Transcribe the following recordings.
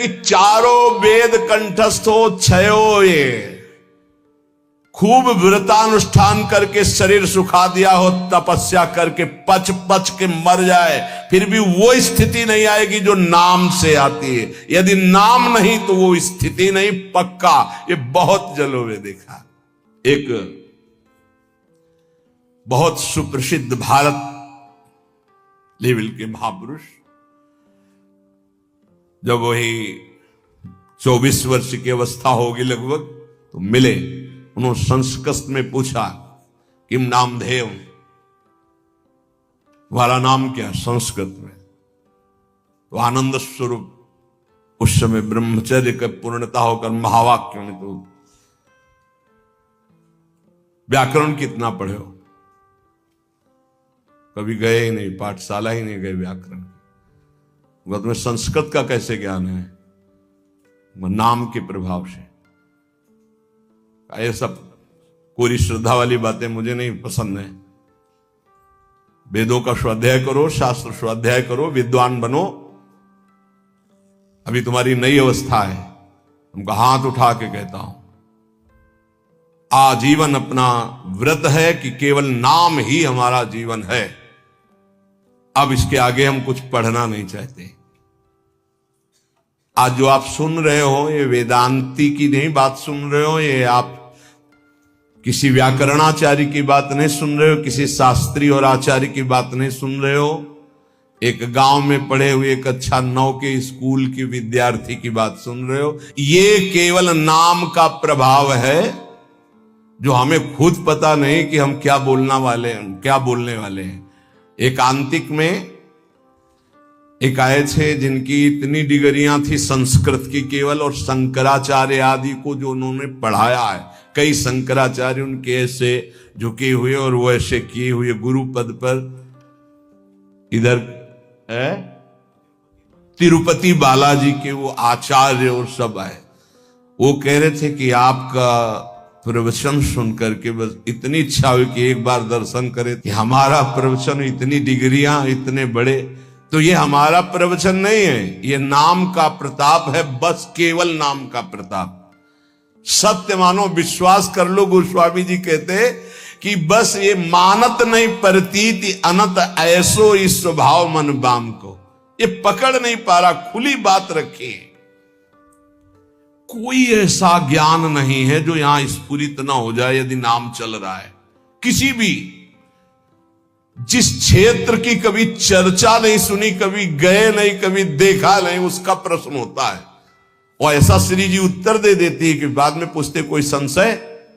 कि चारों वेद कंठस्थ हो, क्षयो ये खूब व्रतानुष्ठान करके शरीर सुखा दिया हो, तपस्या करके पच पच के मर जाए, फिर भी वो स्थिति नहीं आएगी जो नाम से आती है। यदि नाम नहीं तो वो स्थिति नहीं, पक्का। ये बहुत जगहों में देखा। एक बहुत सुप्रसिद्ध भारत लेवल के महापुरुष, जब वही 24 वर्ष की अवस्था होगी लगभग, तो मिले। उन्होंने संस्कृत में पूछा, किम नाम धेय, तुम्हारा नाम क्या? संस्कृत में। तो आनंद स्वरूप उस समय ब्रह्मचर्य का पूर्णता होकर महावाक्य में, तो व्याकरण कितना पढ़े हो? कभी गए ही नहीं, पाठशाला ही नहीं गए व्याकरण। तुम्हें संस्कृत का कैसे ज्ञान है? नाम के प्रभाव से। ये सब पूरी श्रद्धा वाली बातें मुझे नहीं पसंद है। वेदों का स्वाध्याय करो, शास्त्र स्वाध्याय करो, विद्वान बनो। अभी तुम्हारी नई अवस्था है। तुमको हाथ उठा के कहता हूं, आजीवन अपना व्रत है कि केवल नाम ही हमारा जीवन है। अब इसके आगे हम कुछ पढ़ना नहीं चाहते। आज जो आप सुन रहे हो, ये वेदांती की नहीं बात सुन रहे हो, ये आप किसी व्याकरणाचार्य की बात नहीं सुन रहे हो, किसी शास्त्री और आचार्य की बात नहीं सुन रहे हो, एक गांव में पढ़े हुए एक अच्छा 9 के स्कूल की विद्यार्थी की बात सुन रहे हो। ये केवल नाम का प्रभाव है, जो हमें खुद पता नहीं कि हम क्या बोलने वाले हैं। एकांतिक में एक आए थे जिनकी इतनी डिग्रियां थी संस्कृत की केवल, और शंकराचार्य आदि को जो उन्होंने पढ़ाया है, कई शंकराचार्य उनके ऐसे झुके हुए और वो ऐसे किए हुए गुरु पद पर। इधर है तिरुपति बालाजी के वो आचार्य और सब आए। वो कह रहे थे कि आपका प्रवचन सुन करके बस इतनी इच्छा हुई कि एक बार दर्शन करें। कि हमारा प्रवचन, इतनी डिग्रियां, इतने बड़े, तो ये हमारा प्रवचन नहीं है, ये नाम का प्रताप है, बस केवल नाम का प्रताप। सत्य मानो, विश्वास कर लो। गोस्वामी जी कहते कि बस ये मानत नहीं प्रतीति अनंत ऐसो इस स्वभाव मन बाम को, ये पकड़ नहीं पा रहा। खुली बात रखी, कोई ऐसा ज्ञान नहीं है जो यहां स्फुरित ना हो जाए यदि नाम चल रहा है। किसी भी जिस क्षेत्र की कभी चर्चा नहीं सुनी, कभी गए नहीं, कभी देखा नहीं, उसका प्रश्न होता है। और ऐसा श्री जी उत्तर दे देती है कि बाद में पूछते कोई संशय?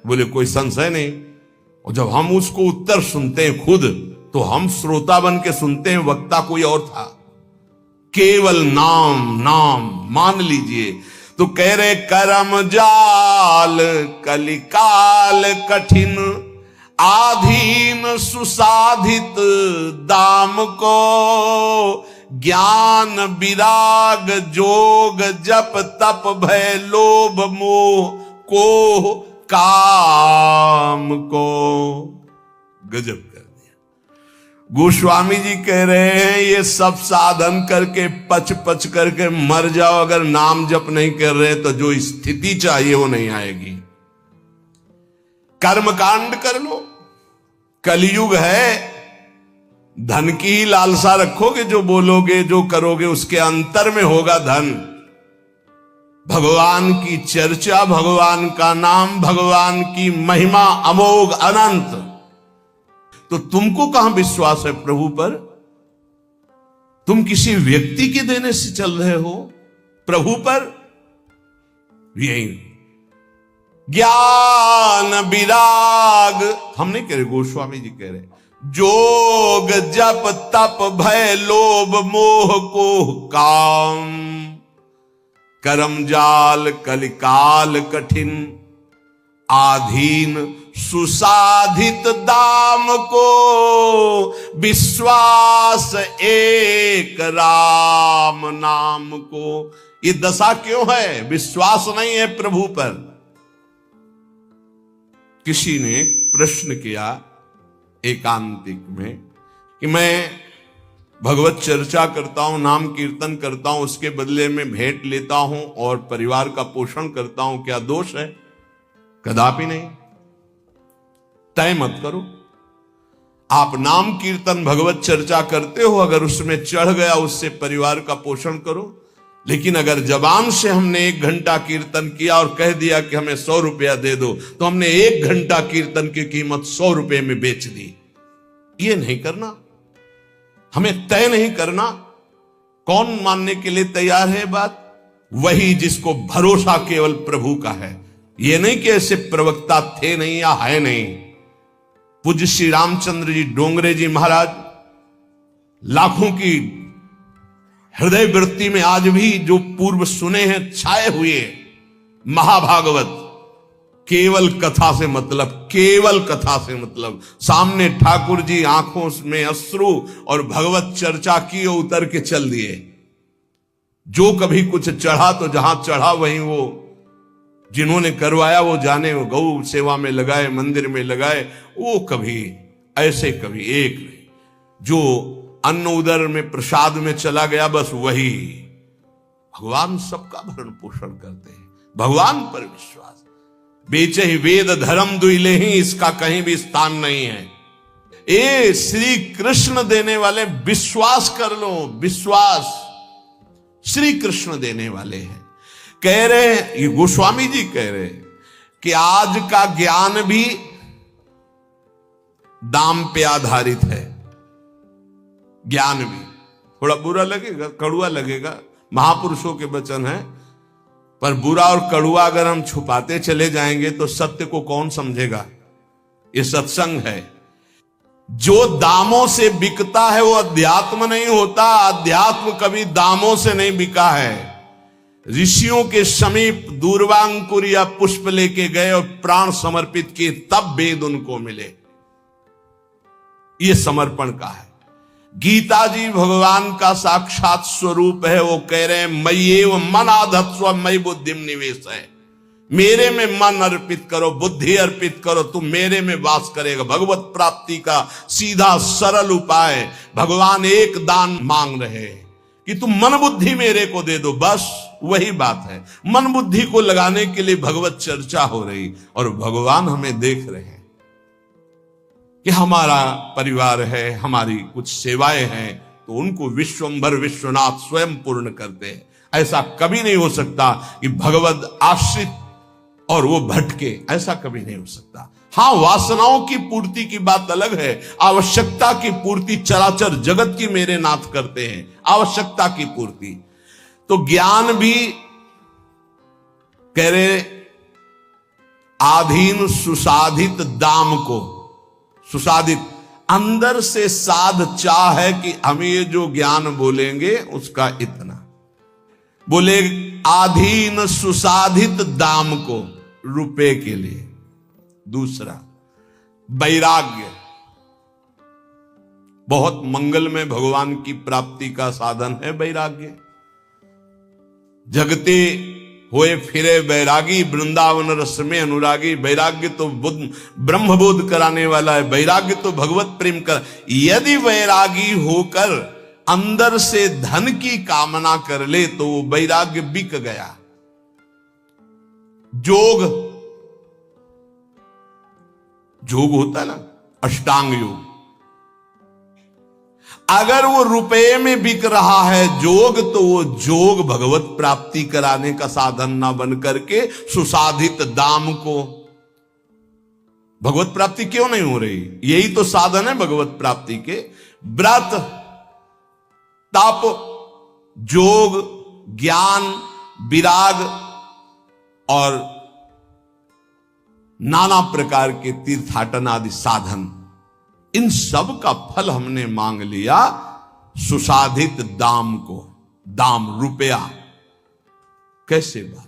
बोले कोई संशय नहीं। और जब हम उसको उत्तर सुनते हैं खुद, तो हम श्रोता बन के सुनते हैं, वक्ता कोई और था। केवल नाम नाम मान लीजिए। तो कह रहे करम जाल कलिकाल कठिन, आधीन सुसाधित दाम को, ज्ञान विराग जोग जप तप भय लोभ मोह को काम को। गजब कर दिया। गोस्वामी जी कह रहे हैं ये सब साधन करके पच पच करके मर जाओ, अगर नाम जप नहीं कर रहे तो जो स्थिति चाहिए वो नहीं आएगी। कर्मकांड कर लो, कलयुग है। धन की ही लालसा रखोगे, जो बोलोगे जो करोगे उसके अंतर में होगा धन। भगवान की चर्चा, भगवान का नाम, भगवान की महिमा अमोघ अनंत। तो तुमको कहां विश्वास है प्रभु पर? तुम किसी व्यक्ति के देने से चल रहे हो, प्रभु पर यही ज्ञान विराग हम नहीं कह रहे, गोस्वामी जी कह रहे, जोग जप तप भय लोभ मोह को काम, करम जाल कलिकाल कठिन, आधीन सुसाधित दाम को, विश्वास एक राम नाम को। ये दशा क्यों है? विश्वास नहीं है प्रभु पर। किसी ने प्रश्न किया एकांतिक में कि मैं भगवत चर्चा करता हूं, नाम कीर्तन करता हूं, उसके बदले में भेंट लेता हूं और परिवार का पोषण करता हूं, क्या दोष है? कदापि नहीं। तय मत करो। आप नाम कीर्तन भगवत चर्चा करते हो, अगर उसमें चढ़ गया उससे परिवार का पोषण करो। लेकिन अगर जबान से हमने 1 घंटा कीर्तन किया और कह दिया कि हमें 100 रुपया दे दो, तो हमने 1 घंटा कीर्तन की कीमत 100 रुपए में बेच दी। ये नहीं करना, हमें तय नहीं करना। कौन मानने के लिए तैयार है बात? वही जिसको भरोसा केवल प्रभु का है। ये नहीं कि ऐसे प्रवक्ता थे नहीं या है नहीं। पूज्य श्री रामचंद्र जी डोंगरे जी महाराज लाखों की हृदय वृत्ति में आज भी जो पूर्व सुने हैं छाए हुए महाभागवत, केवल कथा से मतलब, केवल कथा से मतलब। सामने ठाकुर जी आंखों में अश्रु और भगवत चर्चा की और उतर के चल दिए। जो कभी कुछ चढ़ा तो जहां चढ़ा वहीं वो जिन्होंने करवाया वो जाने, वो गौ सेवा में लगाए, मंदिर में लगाए, वो कभी ऐसे कभी एक नहीं। जो अन्न उदर में प्रसाद में चला गया बस वही। भगवान सबका भरण पोषण करते हैं। भगवान पर विश्वास, बेचे ही वेद धर्म दुइले ही, इसका कहीं भी स्थान नहीं है। ए श्री कृष्ण देने वाले, विश्वास कर लो, विश्वास श्री कृष्ण देने वाले हैं। कह रहे, ये गोस्वामी जी कह रहे कि आज का ज्ञान भी दाम पे आधारित है। ज्ञान भी थोड़ा बुरा लगेगा, कड़ुआ लगेगा, महापुरुषों के वचन है, पर बुरा और कड़ुआ अगर हम छुपाते चले जाएंगे तो सत्य को कौन समझेगा? ये सत्संग है। जो दामों से बिकता है वो अध्यात्म नहीं होता। अध्यात्म कभी दामों से नहीं बिका है। ऋषियों के समीप दूर्वांकुर या पुष्प लेके गए और प्राण समर्पित किए, तब वेद उनको मिले। ये समर्पण का है। गीता जी भगवान का साक्षात स्वरूप है। वो कह रहे हैं मय्येव मन आधत्स्व मयि बुद्धिम निवेश है। मेरे में मन अर्पित करो, बुद्धि अर्पित करो, तुम मेरे में वास करेगा। भगवत प्राप्ति का सीधा सरल उपाय। भगवान एक दान मांग रहे हैं कि तुम मन बुद्धि मेरे को दे दो, बस वही बात है। मन बुद्धि को लगाने के लिए भगवत चर्चा हो रही और भगवान हमें देख रहे हैं कि हमारा परिवार है, हमारी कुछ सेवाएं हैं, तो उनको विश्वंभर विश्वनाथ स्वयं पूर्ण करते हैं। ऐसा कभी नहीं हो सकता कि भगवत आश्रित और वो भटके, ऐसा कभी नहीं हो सकता। हां, वासनाओं की पूर्ति की बात अलग है। आवश्यकता की पूर्ति चराचर जगत की मेरे नाथ करते हैं, आवश्यकता की पूर्ति। तो ज्ञान भी कह रहे आधीन सुसाधित दाम को, सुसाधित अंदर से साध चाह है कि हम ये जो ज्ञान बोलेंगे उसका इतना बोले, आधीन सुसाधित दाम को, रुपए के लिए। दूसरा वैराग्य, बहुत मंगल में भगवान की प्राप्ति का साधन है वैराग्य। जगते होए फिरे वैरागी, वृंदावन रस में अनुरागी। वैराग्य तो ब्रह्मबोध कराने वाला है। वैराग्य तो भगवत प्रेम कर। यदि वैरागी होकर अंदर से धन की कामना कर ले तो वो वैराग्य बिक गया। जोग होता है ना, अष्टांग योग, अगर वो रुपए में बिक रहा है जोग, तो वो जोग भगवत प्राप्ति कराने का साधन ना बन करके सुसाधित दाम को। भगवत प्राप्ति क्यों नहीं हो रही? यही तो साधन है भगवत प्राप्ति के। व्रत, तप, जोग, ज्ञान, विराग और नाना प्रकार के तीर्थाटन आदि साधन, इन सब का फल हमने मांग लिया सुसाधित दाम को। दाम रुपया, कैसे बात,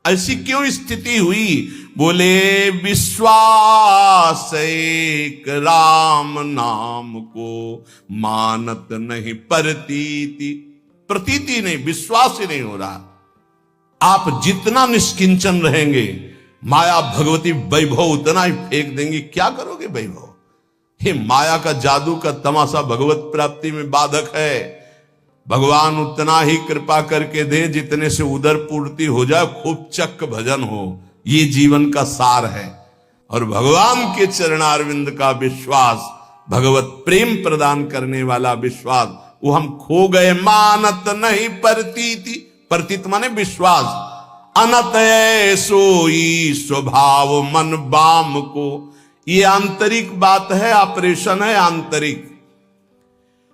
ऐसी क्यों स्थिति हुई? बोले विश्वास एक राम नाम को मानत नहीं प्रतीति। प्रतीति नहीं, विश्वास ही नहीं हो रहा। आप जितना निष्किंचन रहेंगे, माया भगवती वैभव उतना ही फेंक देंगी। क्या करोगे वैभव? ये माया का जादू का तमाशा भगवत प्राप्ति में बाधक है। भगवान उतना ही कृपा करके दे जितने से उदर पूर्ति हो जाए, खूब चक्क भजन हो, ये जीवन का सार है। और भगवान के चरणारविंद का विश्वास, भगवत प्रेम प्रदान करने वाला विश्वास, वो हम खो गए। मानत नहीं प्रतीति, प्रतीत माने विश्वास, अनत सोई स्वभाव मन बाम को। ये आंतरिक बात है, ऑपरेशन है आंतरिक।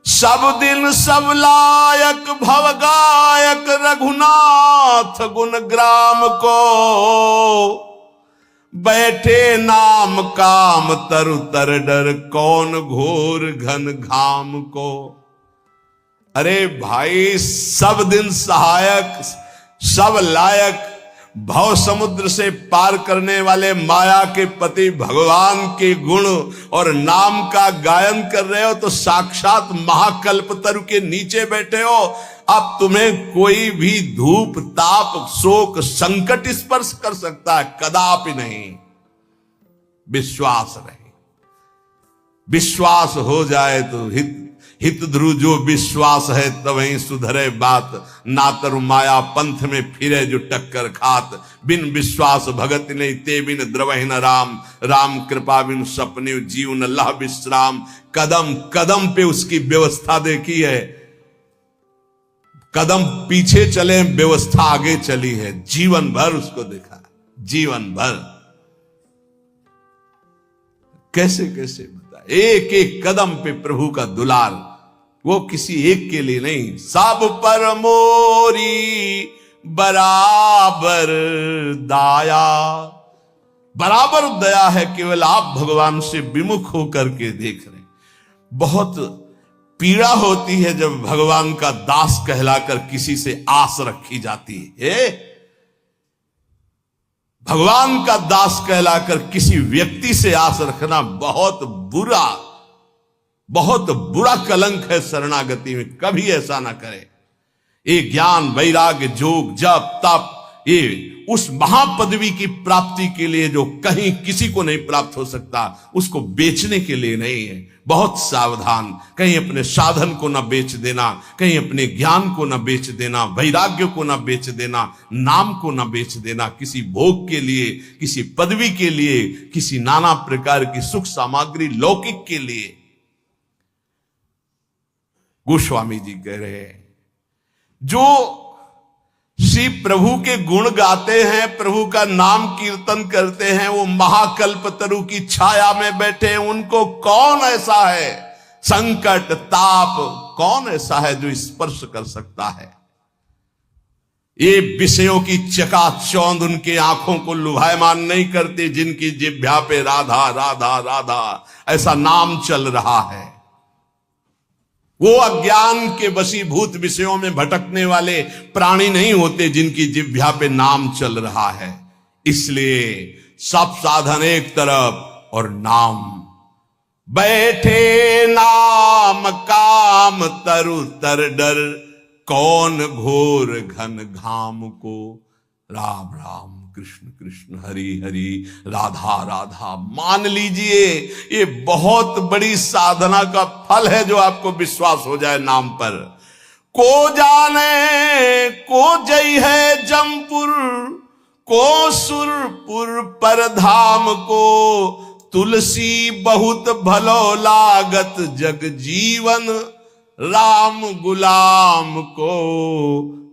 सब दिन सब लायक भव गायक रघुनाथ गुण ग्राम को। बैठे नाम काम तरु तर डर, कौन घोर घन घाम को। अरे भाई, सब दिन सहायक, सब लायक, भव समुद्र से पार करने वाले माया के पति भगवान के गुण और नाम का गायन कर रहे हो तो साक्षात महाकल्पतरु के नीचे बैठे हो। अब तुम्हें कोई भी धूप ताप शोक संकट स्पर्श कर सकता है? कदापि नहीं। विश्वास रहे, विश्वास हो जाए तो हित ध्रुव जो विश्वास है तवहीं सुधरे बात। ना तरु माया पंथ में फिरे जो टक्कर खात, बिन विश्वास भगत नहीं ते बिन द्रवहि न राम। राम कृपा बिन सपने जीवन लह विश्राम। कदम कदम पे उसकी व्यवस्था देखी है, कदम पीछे चले व्यवस्था आगे चली है, जीवन भर उसको देखा, जीवन भर। कैसे कैसे बता, एक एक कदम पे प्रभु का दुलार, वो किसी एक के लिए नहीं, सब पर मोरी बराबर दाया। बराबर दया है, केवल आप भगवान से विमुख होकर के देख रहे। बहुत पीड़ा होती है जब भगवान का दास कहलाकर किसी से आस रखी जाती है। भगवान का दास कहलाकर किसी व्यक्ति से आस रखना बहुत बुरा कलंक है शरणागति में। कभी ऐसा ना करे। ये ज्ञान वैराग्य जोग जप तप, ये उस महापदवी की प्राप्ति के लिए जो कहीं किसी को नहीं प्राप्त हो सकता, उसको बेचने के लिए नहीं है। बहुत सावधान, कहीं अपने साधन को ना बेच देना, कहीं अपने ज्ञान को ना बेच देना, वैराग्य को ना बेच देना, नाम को ना बेच देना, किसी भोग के लिए, किसी पदवी के लिए, किसी नाना प्रकार की सुख सामग्री लौकिक के लिए। गोस्वामी जी कह रहे हैं, जो श्री प्रभु के गुण गाते हैं, प्रभु का नाम कीर्तन करते हैं, वो महाकल्पतरु की छाया में बैठे हैं। उनको कौन ऐसा है, संकट ताप कौन ऐसा है जो स्पर्श कर सकता है? ये विषयों की चकाचौंध उनके आंखों को लुभायमान नहीं करते, जिनकी जिह्वा पे राधा राधा राधा ऐसा नाम चल रहा है। वो अज्ञान के वशीभूत विषयों में भटकने वाले प्राणी नहीं होते, जिनकी जिह्वा पे नाम चल रहा है। इसलिए सब साधन एक तरफ और नाम। बैठे नाम काम तरु तर डर, कौन घोर घन घाम को। राम राम कृष्ण कृष्ण हरि हरि राधा राधा। मान लीजिए ये बहुत बड़ी साधना का फल है जो आपको विश्वास हो जाए नाम पर। को जाने को जय है जमपुर, को सुरपुर पर धाम को। तुलसी बहुत भलो लागत जग जीवन, राम गुलाम को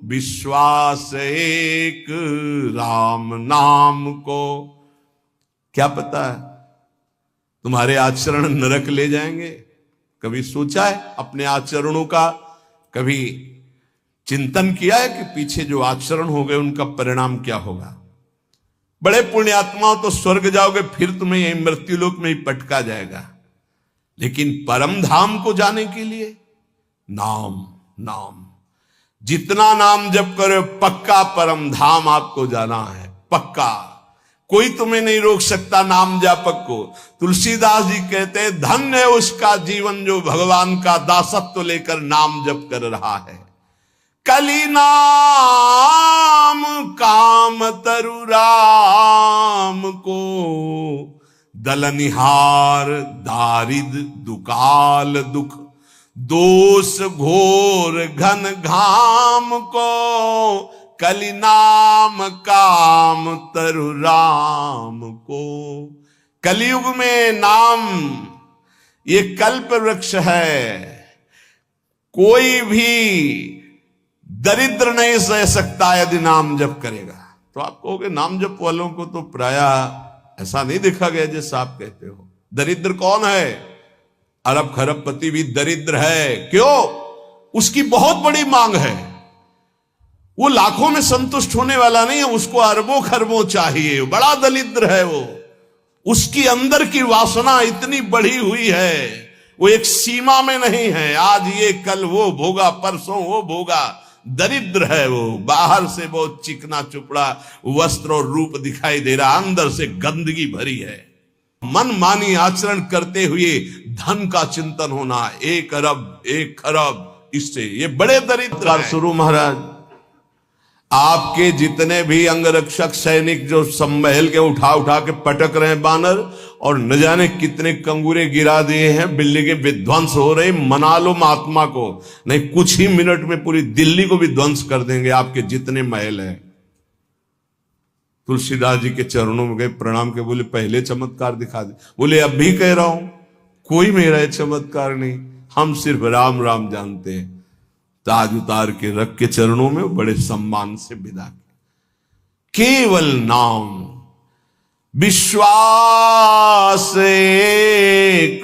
विश्वास एक राम नाम को। क्या पता है तुम्हारे आचरण नरक ले जाएंगे? कभी सोचा है अपने आचरणों का? कभी चिंतन किया है कि पीछे जो आचरण हो गए उनका परिणाम क्या होगा? बड़े पुण्यात्माओं तो स्वर्ग जाओगे, फिर तुम्हें यही मृत्युलोक में ही पटका जाएगा। लेकिन परम धाम को जाने के लिए नाम नाम, जितना नाम जप करो पक्का परम धाम आपको जाना है, पक्का। कोई तुम्हें नहीं रोक सकता नाम जापक को। तुलसीदास जी कहते हैं, धन्य है उसका जीवन जो भगवान का दासत्व लेकर नाम जप कर रहा है। कली नाम काम तरु राम को, दलनिहार दारिद दुकाल दुख, दोष घोर घन घाम को, कलि नाम काम तरु राम को। कलयुग में नाम ये कल्प वृक्ष है, कोई भी दरिद्र नहीं सह सकता यदि नाम जप करेगा। तो आप कहोगे नाम जप वालों को तो प्रायः ऐसा नहीं देखा गया जैसा आप कहते हो। दरिद्र कौन है? अरब खरबपति भी दरिद्र है। क्यों? उसकी बहुत बड़ी मांग है, वो लाखों में संतुष्ट होने वाला नहीं है, उसको अरबों खरबों चाहिए, बड़ा दरिद्र है वो। उसकी अंदर की वासना इतनी बढ़ी हुई है, वो एक सीमा में नहीं है, आज ये कल वो भोगा, परसों वो भोगा। दरिद्र है वो, बाहर से बहुत चिकना चुपड़ा वस्त्र और रूप दिखाई दे रहा, अंदर से गंदगी भरी है। मन मानी आचरण करते हुए धन का चिंतन होना, 1 अरब 1 खरब, इससे ये बड़े दरिद्र हैं। शुरू महाराज, आपके जितने भी अंगरक्षक सैनिक जो सम्महल के उठा उठा के पटक रहे हैं बानर, और न जाने कितने कंगूरे गिरा दिए हैं, बिल्डिंगें विध्वंस हो रही, मना लो महात्मा को, नहीं कुछ ही मिनट में पूरी दिल्ली को भी ध्वंस कर देंगे आपके जितने महल हैं। तुलसीदास जी के चरणों में गए, प्रणाम के बोले पहले चमत्कार दिखा दे। बोले अब भी कह रहा हूं, कोई मेरा चमत्कार नहीं, हम सिर्फ राम राम जानते हैं। ताज उतार के रख के चरणों में बड़े सम्मान से विदा किया। केवल नाम, विश्वास एक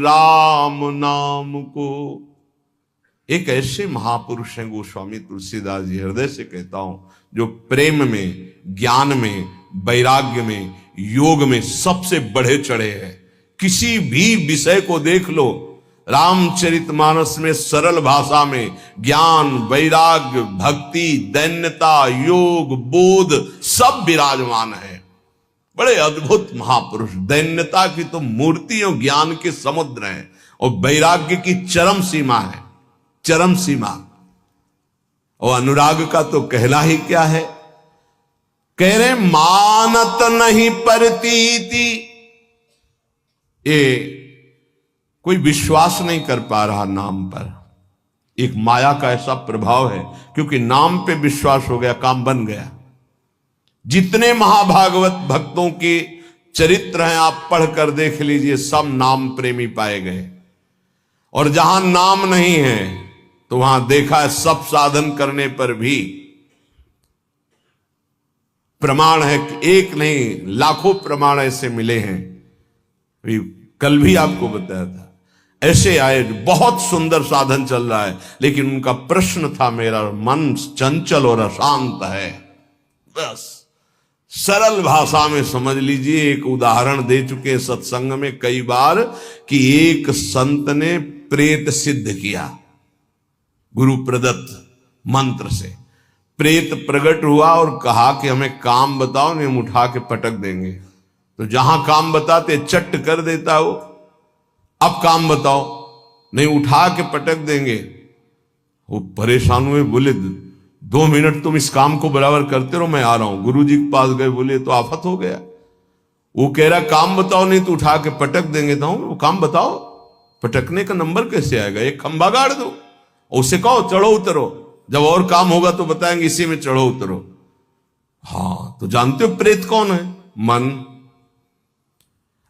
राम नाम को। एक ऐसे महापुरुष हैं गोस्वामी तुलसीदास जी, हृदय से कहता हूं, जो प्रेम में, ज्ञान में, वैराग्य में, योग में सबसे बढ़े चढ़े हैं। किसी भी विषय को देख लो, रामचरितमानस में सरल भाषा में ज्ञान, वैराग्य, भक्ति, दैन्यता, योग, बोध सब विराजमान है। बड़े अद्भुत महापुरुष, दैन्यता की तो मूर्ति और ज्ञान के समुद्र है, और वैराग्य की चरम सीमा है, चरम सीमा। और अनुराग का तो कहना ही क्या है, कह रहे मानत नहीं परतीति, ये कोई विश्वास नहीं कर पा रहा नाम पर। एक माया का ऐसा प्रभाव है, क्योंकि नाम पे विश्वास हो गया, काम बन गया। जितने महाभागवत भक्तों के चरित्र हैं आप पढ़कर देख लीजिए, सब नाम प्रेमी पाए गए। और जहां नाम नहीं है तो वहां देखा है सब साधन करने पर भी प्रमाण है, एक नहीं लाखों प्रमाण ऐसे मिले हैं। कल भी आपको बताया था, ऐसे आए, बहुत सुंदर साधन चल रहा है, लेकिन उनका प्रश्न था, मेरा मन चंचल और अशांत है। बस सरल भाषा में समझ लीजिए, एक उदाहरण दे चुके सत्संग में कई बार, कि एक संत ने प्रेत सिद्ध किया गुरु प्रदत्त मंत्र से। प्रेत प्रकट हुआ और कहा कि हमें काम बताओ, नहीं हम उठा के पटक देंगे। तो जहां काम बताते चट कर देता वो, अब काम बताओ, नहीं उठा के पटक देंगे। वो परेशान हुए, बोले 2 मिनट तुम इस काम को बराबर करते रहो, मैं आ रहा हूं। गुरुजी के पास गए, बोले तो आफत हो गया। वो कह रहा काम बताओ, नहीं तो उठा के पटक देंगे। तो वो काम बताओ, पटकने का नंबर कैसे आएगा, एक खंबा गाड़ दो, उसे कहो चढ़ो उतरो, जब और काम होगा तो बताएंगे इसी में चढ़ो उतरो। हाँ, तो जानते हो प्रेत कौन है? मन।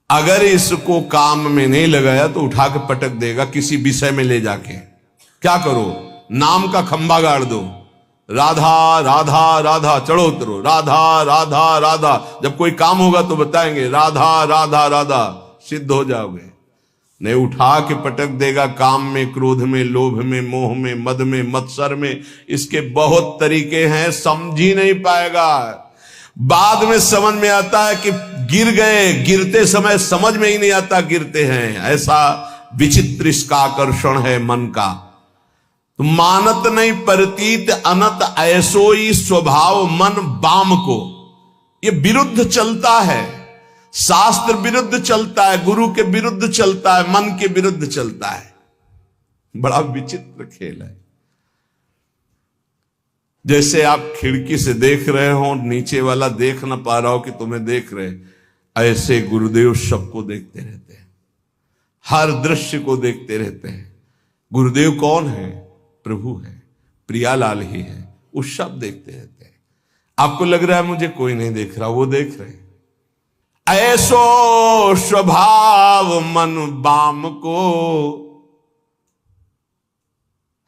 अगर इसको काम में नहीं लगाया तो उठा के पटक देगा किसी विषय में ले जाके। क्या करो, नाम का खंबा गाड़ दो, राधा राधा राधा, चढ़ो उतरो, राधा राधा राधा, जब कोई काम होगा तो बताएंगे राधा राधा राधा, सिद्ध हो जाओगे। नहीं उठा के पटक देगा काम में, क्रोध में, लोभ में, मोह में, मद में, मत्सर में। इसके बहुत तरीके हैं, समझ ही नहीं पाएगा। बाद में समझ में आता है कि गिर गए, गिरते समय समझ में ही नहीं आता गिरते हैं। ऐसा विचित्र इसका आकर्षण है मन का। तो मानत नहीं परतीत अनत, ऐसोई स्वभाव मन बाम को। ये विरुद्ध चलता है, शास्त्र विरुद्ध चलता है, गुरु के विरुद्ध चलता है, मन के विरुद्ध चलता है। बड़ा विचित्र खेल है। जैसे आप खिड़की से देख रहे हो, नीचे वाला देख ना पा रहा हो कि तुम्हें देख रहे, ऐसे गुरुदेव सबको देखते रहते हैं, हर दृश्य को देखते रहते हैं। गुरुदेव कौन है? प्रभु है, प्रियालाल ही है, वो सब देखते रहते हैं। आपको लग रहा है मुझे कोई नहीं देख रहा, वो देख रहे हैं। ऐसो स्वभाव मन बाम को,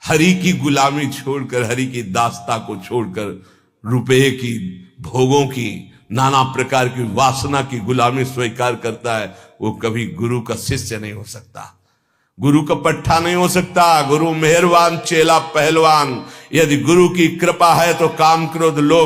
हरि की गुलामी छोड़कर, हरि की दास्ता को छोड़कर, रुपये की, भोगों की, नाना प्रकार की वासना की गुलामी स्वीकार करता है, वो कभी गुरु का शिष्य नहीं हो सकता, गुरु का पट्टा नहीं हो सकता। गुरु मेहरबान, चेला पहलवान। यदि गुरु की कृपा है तो काम क्रोध लोभ